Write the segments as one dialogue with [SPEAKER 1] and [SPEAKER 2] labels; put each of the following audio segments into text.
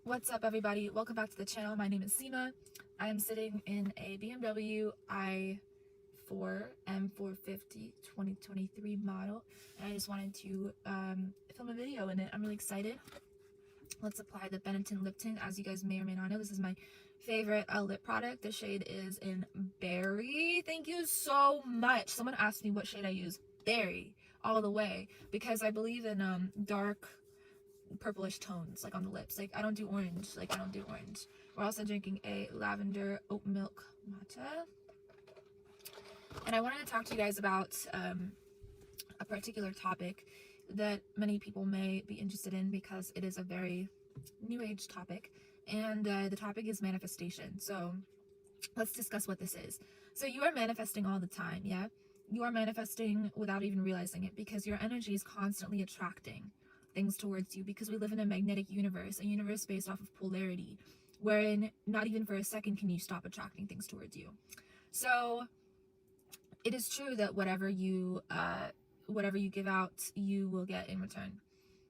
[SPEAKER 1] What's up, everybody? Welcome back to the channel. My name is Seema. I am sitting in a BMW i4 M450 2023 model, and I just wanted to film a video in it. I'm really excited. Let's apply the Benetton lip tint. As you guys may or may not know, this is my favorite lip product. The shade is in Berry. Thank you so much. Someone asked me what shade I use. Berry, all the way, because I believe in dark purplish tones, like on the lips. Like I don't do orange. We're also drinking a lavender oat milk matcha, and I wanted to talk to you guys about a particular topic that many people may be interested in because it is a very new age topic, and the topic is manifestation. So let's discuss what this is. So you are manifesting all the time. Yeah, you are manifesting without even realizing it, because your energy is constantly attracting things towards you, because we live in a magnetic universe, a universe based off of polarity, wherein not even for a second can you stop attracting things towards you. So it is true that whatever you give out, you will get in return.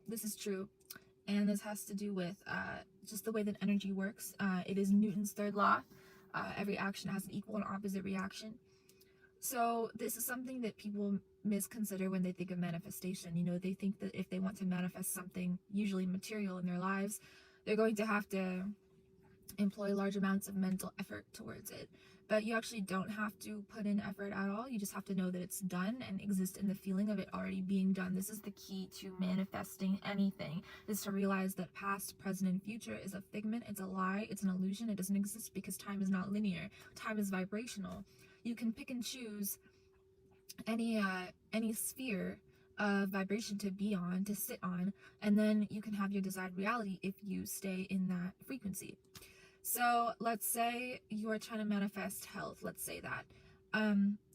[SPEAKER 1] This is true, and this has to do with just the way that energy works. It is Newton's third law. Every action has an equal and opposite reaction. So this is something that people misconsider when they think of manifestation. You know, they think that if they want to manifest something, usually material, in their lives, they're going to have to employ large amounts of mental effort towards it. But you actually don't have to put in effort at all. You just have to know that it's done and exist in the feeling of it already being done. This is the key to manifesting anything, is to realize that past, present, and future is a figment. It's a lie. It's an illusion. It doesn't exist, because time is not linear. Time is vibrational. You can pick and choose any sphere of vibration to be on, to sit on, and then you can have your desired reality if you stay in that frequency. So let's say you are trying to manifest health, let's say that,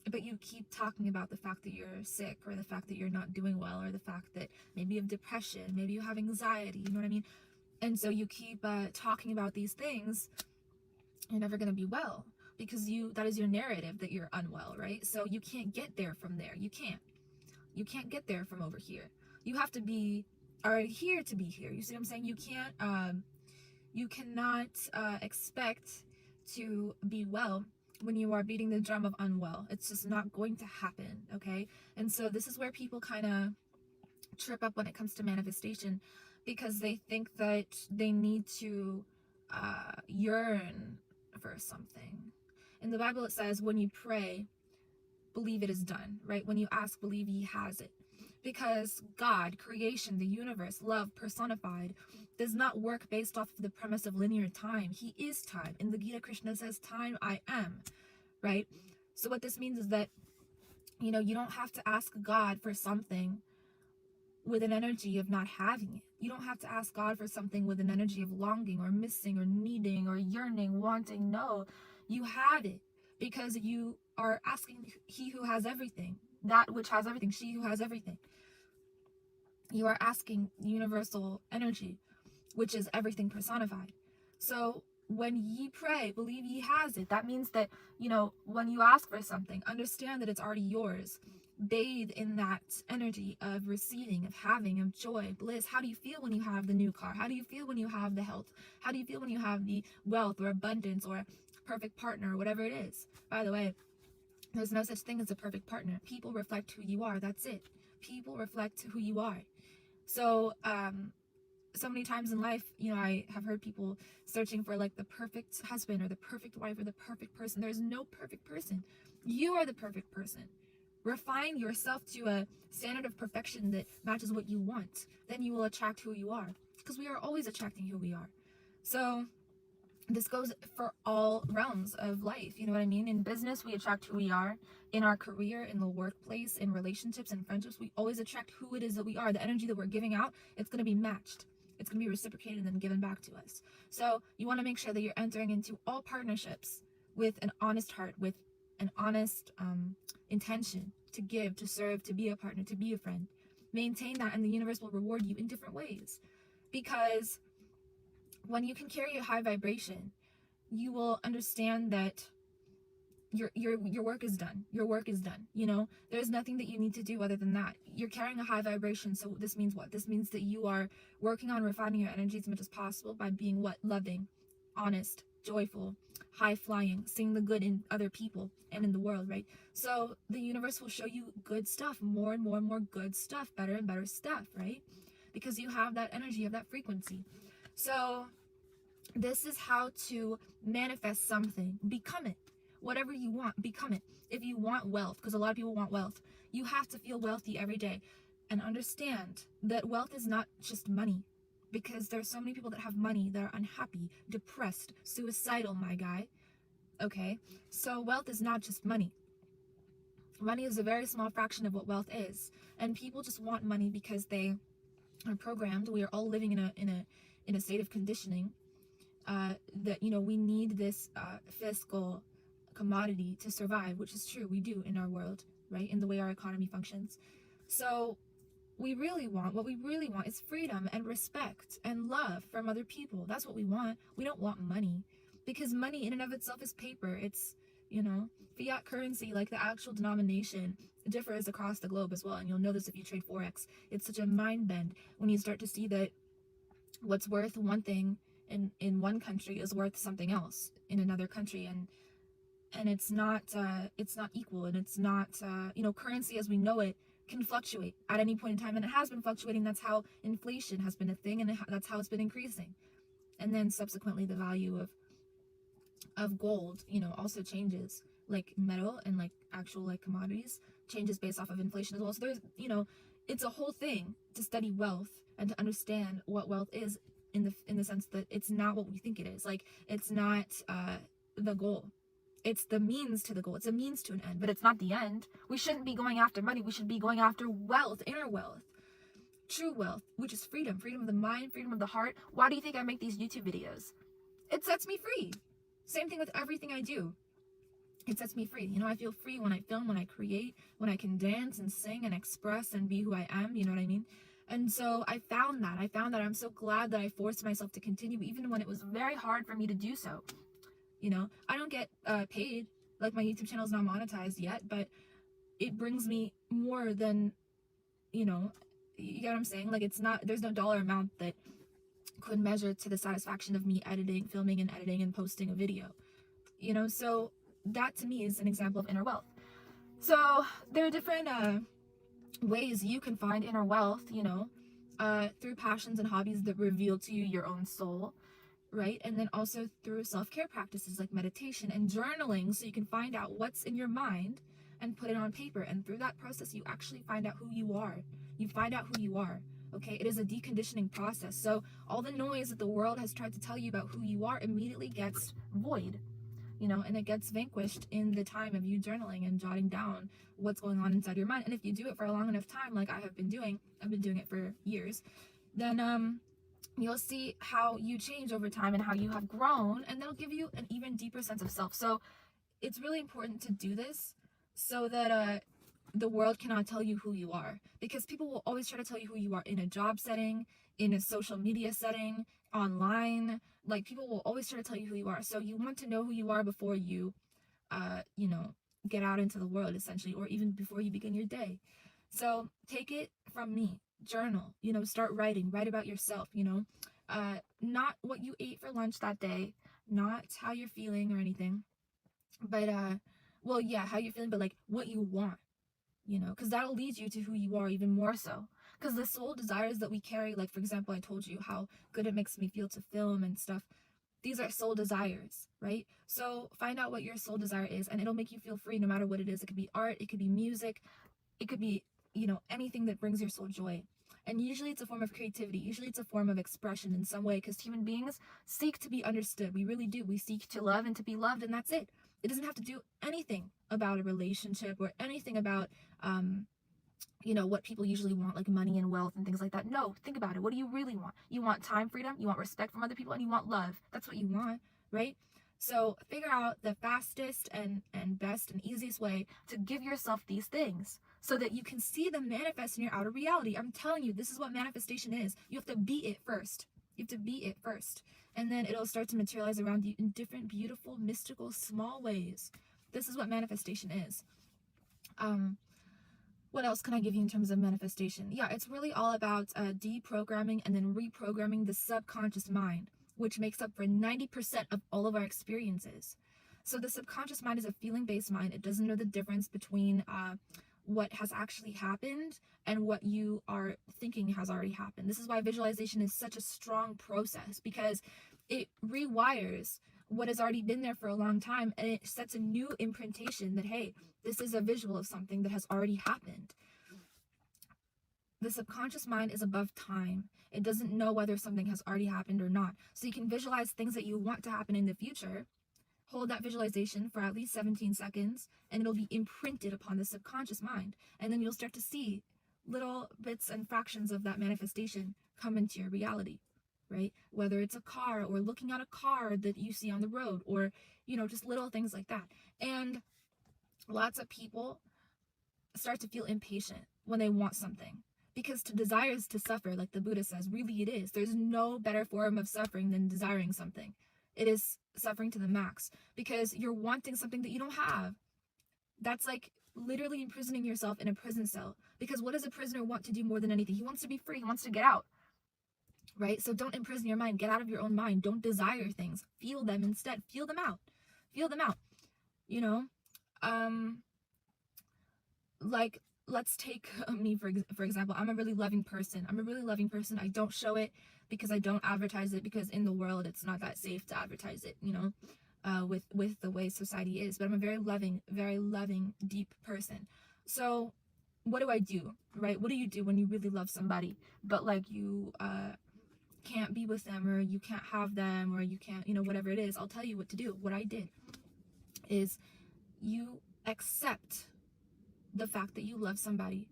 [SPEAKER 1] but you keep talking about the fact that you're sick, or the fact that you're not doing well, or the fact that maybe you have depression, maybe you have anxiety, you know what I mean? And so you keep talking about these things. You're never going to be well, because that is your narrative, that you're unwell, right? So you can't get there from there. You can't get there from over here. You have to be here to be here. You see what I'm saying? You cannot expect to be well when you are beating the drum of unwell. It's just not going to happen, okay? And so this is where people kind of trip up when it comes to manifestation, because they think that they need to yearn for something. In the Bible it says, when you pray, believe it is done, right? When you ask, believe ye has it. Because God, creation, the universe, love personified, does not work based off of the premise of linear time. He is time. In the Gita, Krishna says, time I am, right? So what this means is that, you know, you don't have to ask God for something with an energy of not having it. You don't have to ask God for something with an energy of longing or missing or needing or yearning, wanting. No, you have it, because you are asking he who has everything, that which has everything, she who has everything. You are asking universal energy, which is everything personified. So when ye pray, believe ye has it. That means that, you know, when you ask for something, understand that it's already yours. Bathe in that energy of receiving, of having, of joy, bliss. How do you feel when you have the new car? How do you feel when you have the health? How do you feel when you have the wealth or abundance or perfect partner, or whatever it is? By the way, there's no such thing as a perfect partner. People reflect who you are. That's it. People reflect who you are. So, so many times in life, you know, I have heard people searching for like the perfect husband or the perfect wife or the perfect person. There's no perfect person. You are the perfect person. Refine yourself to a standard of perfection that matches what you want. Then you will attract who you are, because we are always attracting who we are. So this goes for all realms of life. You know what I mean? In business, we attract who we are. In our career, in the workplace, in relationships and friendships, we always attract who it is that we are. The energy that we're giving out, it's going to be matched. It's going to be reciprocated and then given back to us. So you want to make sure that you're entering into all partnerships with an honest heart, with an honest intention to give, to serve, to be a partner, to be a friend. Maintain that, and the universe will reward you in different ways. Because when you can carry a high vibration, you will understand that your work is done. Your work is done. You know, there's nothing that you need to do other than that. You're carrying a high vibration. So this means what? This means that you are working on refining your energy as much as possible by being what? Loving, honest, joyful, high flying, seeing the good in other people and in the world, right? So the universe will show you good stuff, more and more and more good stuff, better and better stuff, right? Because you have that energy, you have that frequency. So this is how to manifest something. Become it. Whatever you want, become it. If you want wealth, because a lot of people want wealth, you have to feel wealthy every day. And understand that wealth is not just money. Because there's so many people that have money that are unhappy, depressed, suicidal, my guy. Okay? So wealth is not just money. Money is a very small fraction of what wealth is. And people just want money because they are programmed. We are all living in a state of conditioning that, you know, we need this fiscal commodity to survive, which is true. We do in our world, right? In the way our economy functions. So what we really want is freedom and respect and love from other people. That's what we want. We don't want money, because money in and of itself is paper. It's, you know, fiat currency, like the actual denomination, differs across the globe as well. And you'll know this if you trade Forex. It's such a mind bend when you start to see that what's worth one thing in one country is worth something else in another country. And it's not equal, and it's not, you know, currency as we know it can fluctuate at any point in time, and it has been fluctuating. That's how inflation has been a thing, and that's how it's been increasing. And then subsequently the value of gold, you know, also changes, like metal and like actual like commodities changes based off of inflation as well. So there's, you know, it's a whole thing to study wealth and to understand what wealth is in the sense that it's not what we think it is. Like, it's not the goal. It's the means to the goal. It's a means to an end, but it's not the end. We shouldn't be going after money. We should be going after wealth, inner wealth, true wealth, which is freedom, freedom of the mind, freedom of the heart. Why do you think I make these YouTube videos? It sets me free. Same thing with everything I do. It sets me free. You know, I feel free when I film, when I create, when I can dance and sing and express and be who I am. You know what I mean? And so I found that. I'm so glad that I forced myself to continue, even when it was very hard for me to do so. You know, I don't get paid, like my YouTube channel is not monetized yet, but it brings me more than, you know, you get what I'm saying? Like, it's not, there's no dollar amount that could measure to the satisfaction of me filming and editing and posting a video, you know? So that to me is an example of inner wealth. So there are different ways you can find inner wealth, you know, through passions and hobbies that reveal to you your own soul. Right? And then also through self-care practices like meditation and journaling, so you can find out what's in your mind and put it on paper. And through that process, you actually find out who you are. You find out who you are. Okay? It is a deconditioning process. So all the noise that the world has tried to tell you about who you are immediately gets void, you know, and it gets vanquished in the time of you journaling and jotting down what's going on inside your mind. And if you do it for a long enough time, like I have been doing, I've been doing it for years, then you'll see how you change over time and how you have grown, and that'll give you an even deeper sense of self. So it's really important to do this so that the world cannot tell you who you are, because people will always try to tell you who you are in a job setting, in a social media setting, online. Like, people will always try to tell you who you are. So you want to know who you are before you you know, get out into the world, essentially, or even before you begin your day. So take it from me. Journal, you know, start writing, write about yourself, you know, not what you ate for lunch that day, not how you're feeling or anything, but well, yeah, how you're feeling, but like what you want, you know, because that'll lead you to who you are even more so. Because the soul desires that we carry, like, for example, I told you how good it makes me feel to film and stuff. These are soul desires, right? So find out what your soul desire is, and it'll make you feel free no matter what it is. It could be art, it could be music, it could be, you know, anything that brings your soul joy. And usually it's a form of creativity. Usually it's a form of expression in some way, because human beings seek to be understood. We really do. We seek to love and to be loved, and that's it. It doesn't have to do anything about a relationship or anything about, you know, what people usually want, like money and wealth and things like that. No, think about it. What do you really want? You want time freedom, you want respect from other people, and you want love. That's what you want, right? So figure out the fastest and best and easiest way to give yourself these things so that you can see them manifest in your outer reality. I'm telling you, this is what manifestation is. You have to be it first. You have to be it first. And then it'll start to materialize around you in different, beautiful, mystical, small ways. This is what manifestation is. What else can I give you in terms of manifestation? Yeah, it's really all about deprogramming and then reprogramming the subconscious mind, which makes up for 90% of all of our experiences. So the subconscious mind is a feeling-based mind. It doesn't know the difference between what has actually happened and what you are thinking has already happened. This is why visualization is such a strong process, because it rewires what has already been there for a long time, and it sets a new imprintation that, hey, this is a visual of something that has already happened. The subconscious mind is above time. It doesn't know whether something has already happened or not. So you can visualize things that you want to happen in the future. Hold that visualization for at least 17 seconds, and it'll be imprinted upon the subconscious mind. And then you'll start to see little bits and fractions of that manifestation come into your reality, right? Whether it's a car, or looking at a car that you see on the road, or, you know, just little things like that. And lots of people start to feel impatient when they want something, because to desire is to suffer, like the Buddha says. Really, it is. There's no better form of suffering than desiring something. It is suffering to the max, because you're wanting something that you don't have. That's like literally imprisoning yourself in a prison cell, because what does a prisoner want to do more than anything? He wants to be free. He wants to get out, right? So don't imprison your mind. Get out of your own mind. Don't desire things. Feel them instead. Feel them out. Feel them out. You know, like, let's take me for example. I'm a really loving person. I don't show it because I don't advertise it, because in the world it's not that safe to advertise it, you know, with the way society is. But I'm a very loving, deep person. So what do I do, right? What do you do when you really love somebody, but like you can't be with them, or you can't have them, or you can't, you know, whatever it is? I'll tell you what to do. What I did is you accept the fact that you love somebody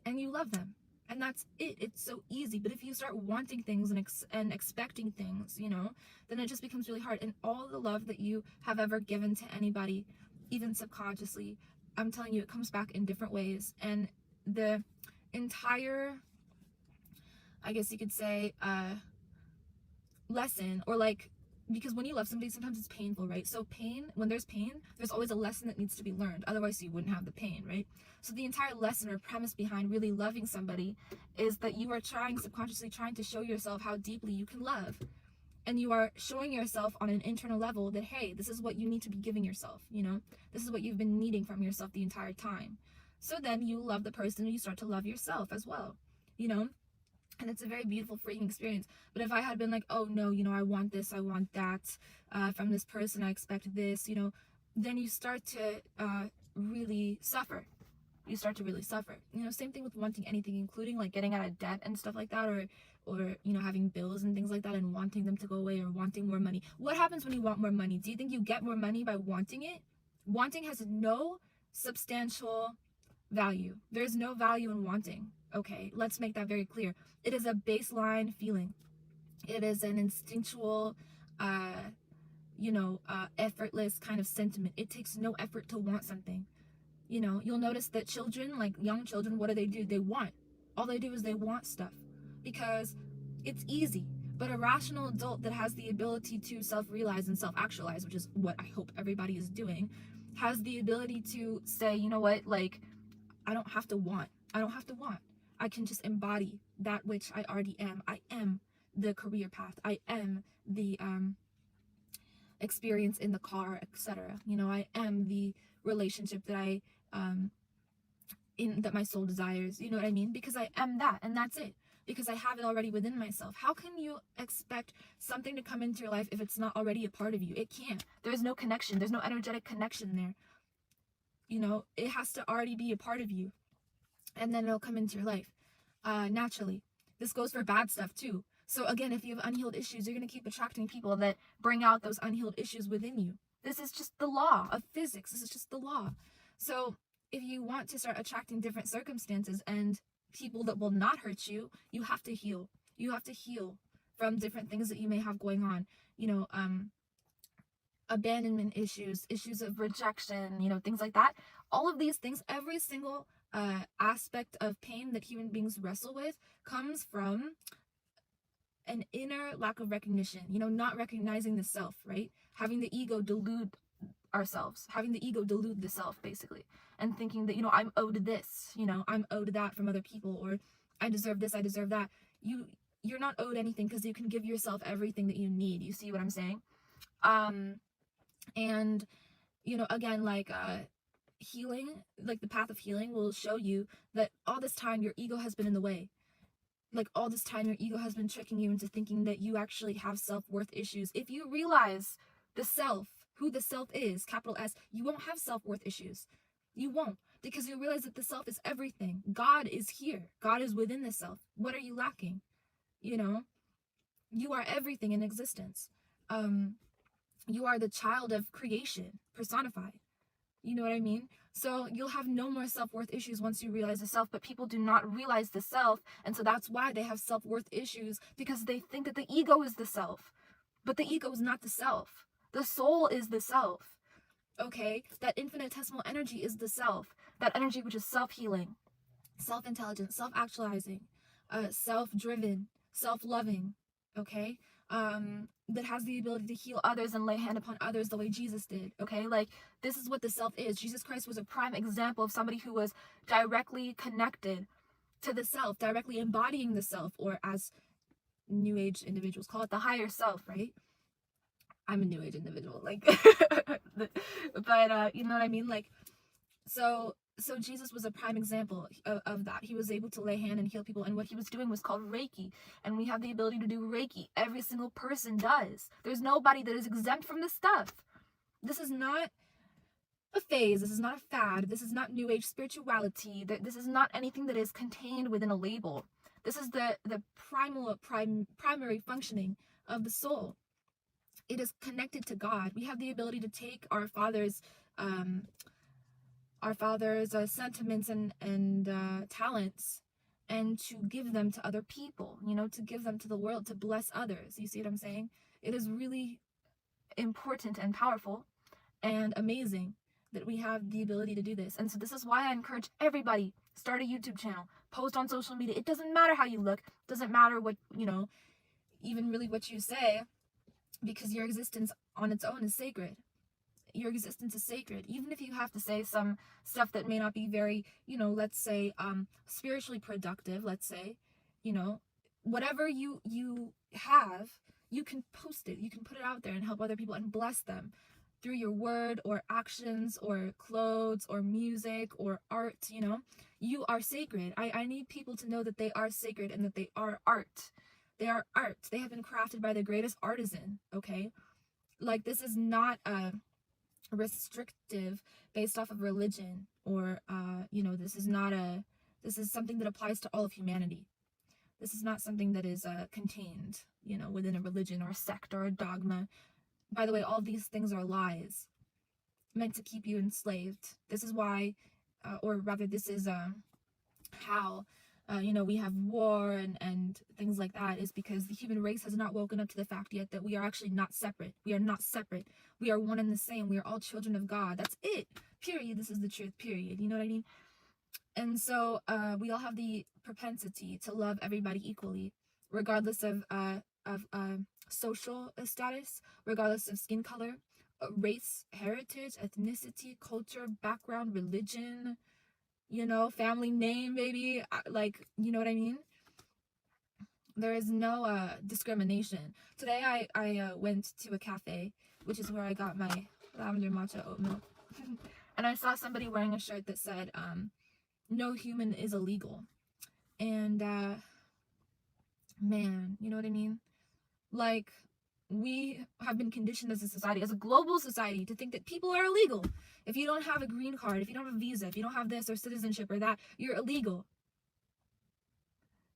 [SPEAKER 1] and you love them, and that's it. It's so easy. But if you start wanting things and expecting things, you know, then it just becomes really hard. And all the love that you have ever given to anybody, even subconsciously, I'm telling you, it comes back in different ways. And the entire, I guess you could say, lesson, or like, because when you love somebody, sometimes it's painful, right? So when there's pain, there's always a lesson that needs to be learned. Otherwise you wouldn't have the pain, right? So the entire lesson or premise behind really loving somebody is that you are subconsciously trying to show yourself how deeply you can love. And you are showing yourself on an internal level that, hey, this is what you need to be giving yourself, you know? This is what you've been needing from yourself the entire time. So then you love the person, and you start to love yourself as well, you know? And it's a very beautiful, freeing experience. But if I had been like, oh no, you know, I want this, I want that from this person, I expect this, you know, then you start to really suffer. You start to really suffer. You know, same thing with wanting anything, including like getting out of debt and stuff like that, or you know, having bills and things like that, and wanting them to go away, or wanting more money. What happens when you want more money? Do you think you get more money by wanting it? Wanting has no substantial value. There's no value in wanting. Okay, let's make that very clear. It is a baseline feeling. It is an instinctual, effortless kind of sentiment. It takes no effort to want something. You know, you'll notice that children, like young children, what do? They want. All they do is they want stuff, because it's easy. But a rational adult that has the ability to self-realize and self-actualize, which is what I hope everybody is doing, has the ability to say, you know what, like, I don't have to want. I can just embody that which I already am. I am the career path. I am the experience in the car, etc. You know, I am the relationship that that my soul desires. You know what I mean? Because I am that, and that's it. Because I have it already within myself. How can you expect something to come into your life if it's not already a part of you? It can't. There's no connection. There's no energetic connection there. You know, it has to already be a part of you, and then it'll come into your life naturally. This goes for bad stuff too. So again, if you have unhealed issues, you're going to keep attracting people that bring out those unhealed issues within you. This is just the law of physics. This is just the law. So if you want to start attracting different circumstances and people that will not hurt you, you have to heal. You have to heal from different things that you may have going on. You know, abandonment issues, issues of rejection, you know, things like that. All of these things, every single aspect of pain that human beings wrestle with comes from an inner lack of recognition, you know, not recognizing the self, right? Having the ego delude ourselves, having the ego delude the self, basically, and thinking that, I'm owed this, I'm owed that from other people, or I deserve this, I deserve that. You're not owed anything, because you can give yourself everything that you need. You see what I'm saying? And again, like healing, like the path of healing will show you that all this time your ego has been in the way. Like all this time your ego has been tricking you into thinking that you actually have self-worth issues. If you realize the self, who the self is, capital S, you won't have self-worth issues. You won't, because you realize that the self is everything. God is here. God is within the self. What are you lacking? You are everything in existence. You are the child of creation, personified. You know what I mean? So you'll have no more self-worth issues once you realize the self, but people do not realize the self, and so that's why they have self-worth issues, because they think that the ego is the self. But the ego is not the self. The soul is the self. Okay? That infinitesimal energy is the self. That energy which is self-healing, self-intelligent, self-actualizing, self-driven, self-loving, okay? That has the ability to heal others and lay hand upon others the way Jesus did, okay? Like, this is what the self is. Jesus Christ was a prime example of somebody who was directly connected to the self, directly embodying the self, or as New Age individuals call it, the higher self, right? I'm a New Age individual, like, but you know what I mean? Like, so Jesus was a prime example of that. He was able to lay hand and heal people, and what he was doing was called Reiki, and we have the ability to do Reiki. Every single person does. There's nobody that is exempt from this stuff. This is not a phase. This is not a fad. This is not New Age spirituality. This is not anything that is contained within a label. This is the primary functioning of the soul. It is connected to God. We have the ability to take our Father's sentiments and talents, and to give them to other people, to give them to the world, to bless others. You see what I'm saying? It is really important and powerful and amazing that we have the ability to do this. And so this is why I encourage everybody, start a YouTube channel, post on social media. It doesn't matter how you look, it doesn't matter what, even really what you say, because your existence on its own is sacred. Your existence is sacred. Even if you have to say some stuff that may not be very, let's say, spiritually productive, let's say, whatever you have, you can post it. You can put it out there and help other people and bless them through your word or actions or clothes or music or art. You are sacred. I need people to know that they are sacred and that they are art. They are art. They have been crafted by the greatest artisan, okay? Like, this is not restrictive based off of religion, or this is something that applies to all of humanity. This is not something that is contained within a religion or a sect or a dogma. By the way, all these things are lies meant to keep you enslaved. This is why, or rather this is how we have war and things like that, is because the human race has not woken up to the fact yet that we are actually not separate. We are not separate. We are one and the same. We are all children of God. That's it. Period. This is the truth. Period. You know what I mean? And so we all have the propensity to love everybody equally, regardless of social status, regardless of skin color, race, heritage, ethnicity, culture, background, religion, family name, maybe, like, you know what I mean? There is no discrimination. Today I went to a cafe, which is where I got my lavender matcha oat milk, and I saw somebody wearing a shirt that said, no human is illegal. And man, you know what I mean? Like, we have been conditioned as a society, as a global society, to think that people are illegal. If you don't have a green card, if you don't have a visa, if you don't have this or citizenship or that, you're illegal.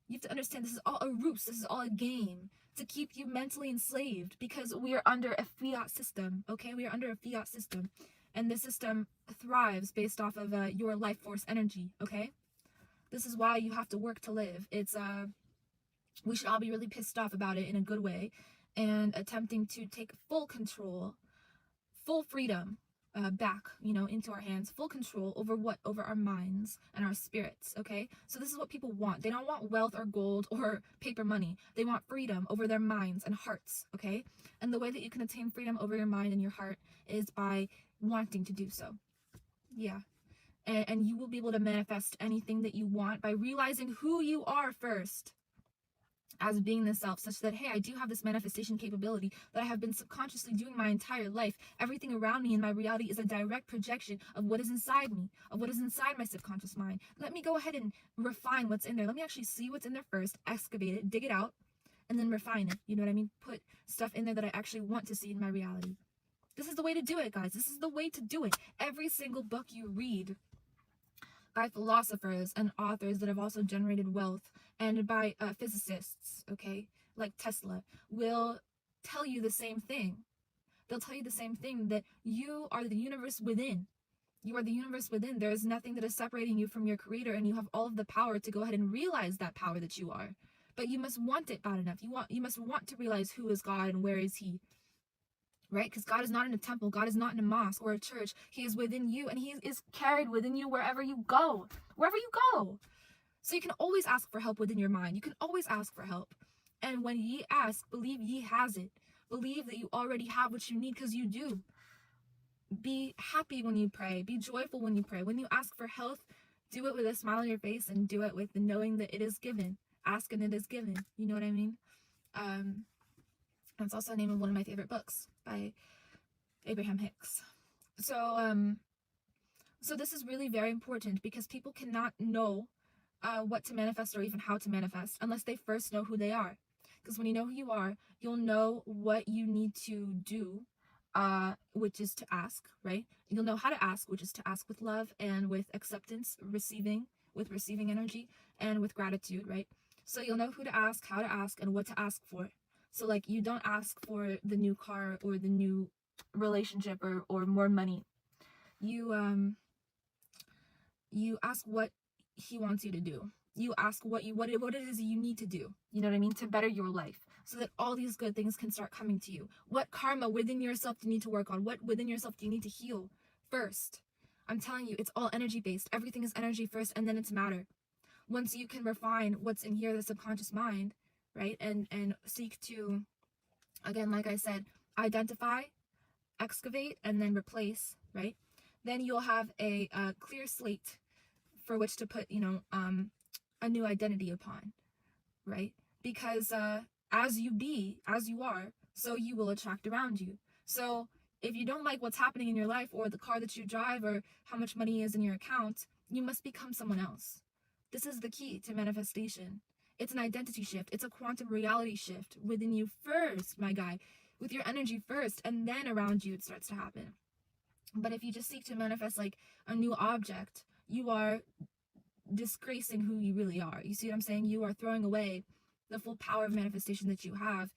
[SPEAKER 1] You have to understand, this is all a ruse. This is all a game to keep you mentally enslaved, because we are under a fiat system, okay? We are under a fiat system, and the system thrives based off of your life force energy, okay? This is why you have to work to live. It's we should all be really pissed off about it in a good way, and attempting to take full control, full freedom back, into our hands, full control over our minds and our spirits, okay? So this is what people want. They don't want wealth or gold or paper money. They want freedom over their minds and hearts, okay? And the way that you can attain freedom over your mind and your heart is by wanting to do so. Yeah. And you will be able to manifest anything that you want by realizing who you are first as being the self, such that, hey, I do have this manifestation capability that I have been subconsciously doing my entire life. Everything around me in my reality is a direct projection of what is inside me, of what is inside my subconscious mind. Let me go ahead and refine what's in there. Let me actually see what's in there first, excavate it, dig it out, and then refine it. You know what I mean? Put stuff in there that I actually want to see in my reality. This is the way to do it, guys. This is the way to do it. Every single book you read by philosophers and authors that have also generated wealth, and by physicists, okay, like Tesla, will tell you the same thing. They'll tell you the same thing, that you are the universe within. You are the universe within. There is nothing that is separating you from your creator, and you have all of the power to go ahead and realize that power that you are. But you must want it bad enough. You must want to realize who is God and where is he. Right? Because God is not in a temple. God is not in a mosque or a church. He is within you, and he is carried within you wherever you go. Wherever you go. So you can always ask for help within your mind. You can always ask for help. And when ye ask, believe ye has it. Believe that you already have what you need, because you do. Be happy when you pray. Be joyful when you pray. When you ask for health, do it with a smile on your face, and do it with the knowing that it is given. Ask and it is given. You know what I mean? That's also the name of one of my favorite books by Abraham Hicks. So this is really very important, because people cannot know what to manifest or even how to manifest unless they first know who they are. Because when you know who you are, you'll know what you need to do, which is to ask, right? You'll know how to ask, which is to ask with love and with acceptance, with receiving energy, and with gratitude, right? So you'll know who to ask, how to ask, and what to ask for. So like, you don't ask for the new car or the new relationship or more money. You ask what he wants you to do. You ask what it is you need to do, you know what I mean, to better your life, so that all these good things can start coming to you. What karma within yourself do you need to work on? What within yourself do you need to heal first? I'm telling you, it's all energy based. Everything is energy first, and then it's matter. Once you can refine what's in here, the subconscious mind, right, and seek to, again, like I said, identify, excavate, and then replace, right, then you'll have a clear slate for which to put, a new identity upon, right? Because as you are, so you will attract around you. So if you don't like what's happening in your life, or the car that you drive, or how much money is in your account, you must become someone else. This is the key to manifestation. It's an identity shift. It's a quantum reality shift within you first, my guy, with your energy first, and then around you it starts to happen. But if you just seek to manifest like a new object, you are disgracing who you really are. You see what I'm saying? You are throwing away the full power of manifestation that you have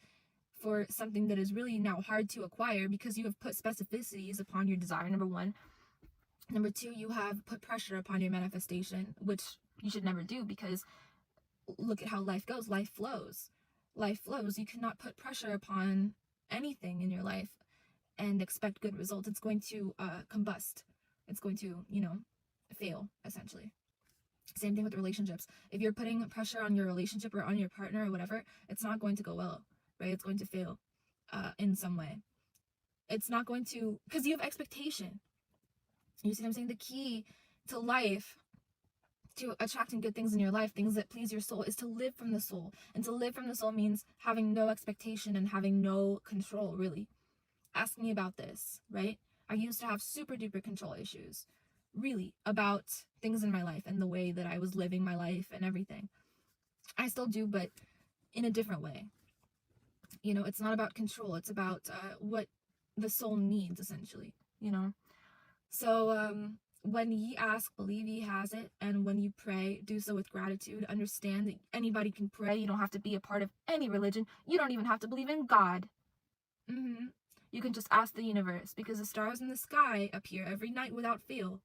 [SPEAKER 1] for something that is really now hard to acquire, because you have put specificities upon your desire, number one. Number two, you have put pressure upon your manifestation, which you should never do, because look at how life goes. Life flows. Life flows. You cannot put pressure upon anything in your life and expect good results. It's going to combust. It's going to, fail, essentially. Same thing with relationships. If you're putting pressure on your relationship or on your partner or whatever, it's not going to go well, right? It's going to fail in some way. It's not going to, because you have expectation. You see what I'm saying? The key to life, to attracting good things in your life, things that please your soul, is to live from the soul. And to live from the soul means having no expectation and having no control, really. Ask me about this, right? I used to have super duper control issues, really, about things in my life and the way that I was living my life and everything. I still do, but in a different way. It's not about control. It's about what the soul needs, essentially, So when ye ask, believe ye has it. And when you pray, do so with gratitude. Understand that anybody can pray. You don't have to be a part of any religion. You don't even have to believe in God. You can just ask the universe, because the stars in the sky appear every night without fail.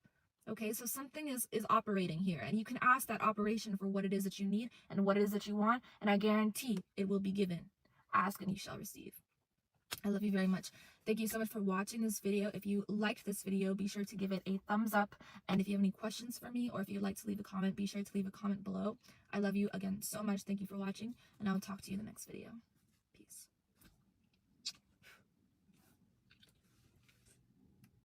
[SPEAKER 1] Okay, so something is operating here, and you can ask that operation for what it is that you need and what it is that you want, and I guarantee it will be given. Ask and you shall receive. I love you very much. Thank you so much for watching this video. If you liked this video, be sure to give it a thumbs up, and if you have any questions for me, or if you'd like to leave a comment, be sure to leave a comment below. I love you again so much. Thank you for watching, and I will talk to you in the next video.